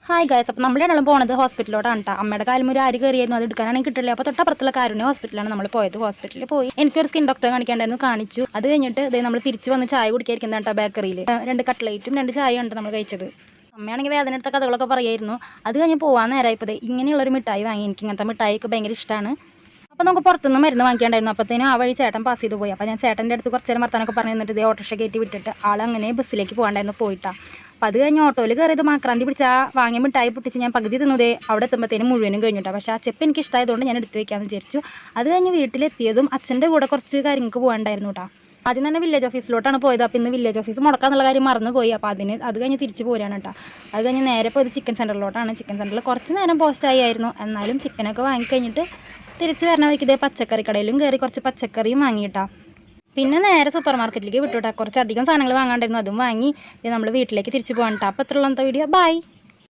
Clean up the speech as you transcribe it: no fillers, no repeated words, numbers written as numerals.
Hi guys, അപ്പോൾ നമ്മൾ രണ്ടാളും പോകുന്നത് ഹോസ്പിറ്റലിലോട്ടാണ് കേട്ടോ. അമ്മയുടെ കാലും ഒരു ആര് കയറിയായിരുന്നു, അത് എടുക്കാനാണെങ്കിൽ കിട്ടില്ല. അപ്പോൾ തൊട്ടപ്പുറത്തുള്ള കാരുണ്യ ഹോസ്പിറ്റലാണ് നമ്മൾ പോയത്. ഹോസ്പിറ്റലിൽ പോയി എനിക്കൊരു സ്കിൻ ഡോക്ടറെ കാണിക്കാണ്ടായിരുന്നു, കാണിച്ചു. അത് കഴിഞ്ഞിട്ട് നമ്മൾ തിരിച്ച് വന്ന് ചായ കുടിക്കാതിരിക്കുന്ന കേട്ടോ ബേക്കറിയിൽ. 2 കട്ട്ലേറ്റും 2 ചായയും ഉണ്ട് നമ്മൾ കഴിച്ചത്. അമ്മയാണെങ്കിൽ വേദന എടുത്ത കഥകളൊക്കെ പറയായിരുന്നു. അത് കഴിഞ്ഞ് പോകാൻ നേരമായപ്പോൾ ഇങ്ങനെയുള്ളൊരു മിഠായി വാങ്ങി. എനിക്ക് ഇങ്ങനത്തെ മിഠായിക്ക് ഭയങ്കര ഇഷ്ടമാണ്. അപ്പോൾ നമുക്ക് പുറത്തുനിന്ന് മരുന്ന് വാങ്ങിക്കാണ്ടായിരുന്നു. അപ്പോഴത്തേനും ആ വഴി ചേട്ടൻ പാസ് ചെയ്ത് പോയി. അപ്പോൾ ഞാൻ ചേട്ടൻ്റെ അടുത്ത് കുറച്ച് നേരം വർത്താനൊക്കെ പറഞ്ഞു തന്നിട്ട് ഇതേ ഓട്ടോറിക്ഷ കയറ്റി വിട്ടിട്ട് ആളങ്ങനെ ബസ്സിലേക്ക് പോകാണ്ടായിരുന്നു പോയിട്ടാണ്. അപ്പോൾ അത് കഴിഞ്ഞ് ഓട്ടോയിൽ കയറിയത് മാക്രാന്തി പിടിച്ച് ആ വാങ്ങിയ മിഠായി പൊട്ടിച്ച് ഞാൻ പകുതി തിന്നതേ അവിടെ എത്തുമ്പോഴത്തേനും മുഴുവനും കഴിഞ്ഞിട്ടാണ്. പക്ഷേ ആ ചെപ്പ് എനിക്ക് ഇഷ്ടമായതുകൊണ്ട് ഞാൻ എടുത്ത് വെക്കാമെന്ന് വിചാരിച്ചു. അത് കഴിഞ്ഞ് വീട്ടിലെത്തിയതും അച്ഛൻ്റെ കൂടെ കുറച്ച് കാര്യങ്ങൾക്ക് പോകാണ്ടായിരുന്നു കേട്ടോ. ആദ്യം തന്നെ വില്ലേജ് ഓഫീസിലോട്ടാണ് പോയത്. അപ്പോൾ ഇന്ന് വില്ലേജ് ഓഫീസ് മുടക്കാന്നുള്ള കാര്യം മറന്നുപോയി. അപ്പോൾ അത് കഴിഞ്ഞ് തിരിച്ച് പോരാണ് കേട്ടോ. അത് കഴിഞ്ഞ് നേരെ പോയത് ചിക്കൻ സെൻറ്ററിലോട്ടാണ്. ചിക്കൻ സെൻറ്ററിൽ കുറച്ച് നേരം പോസ്റ്റായി ആയിരുന്നു. എന്നാലും ചിക്കനൊക്കെ വാങ്ങിക്കഴിഞ്ഞിട്ട് തിരിച്ച് വരണ വഴിക്ക് ഇതേ പച്ചക്കറി കടയിലും കയറി കുറച്ച് പച്ചക്കറിയും വാങ്ങിയിട്ടാ. പിന്നെ നേരെ സൂപ്പർ മാർക്കറ്റിലേക്ക് വിട്ടുവിട്ടാ. കുറച്ചധികം സാധനങ്ങൾ വാങ്ങാണ്ടായിരുന്നു, അതും വാങ്ങി നമ്മൾ വീട്ടിലേക്ക് തിരിച്ച് പോകാൻ കേട്ടോ. അപ്പോൾ അത്രയുള്ള വീഡിയോ. ബൈ.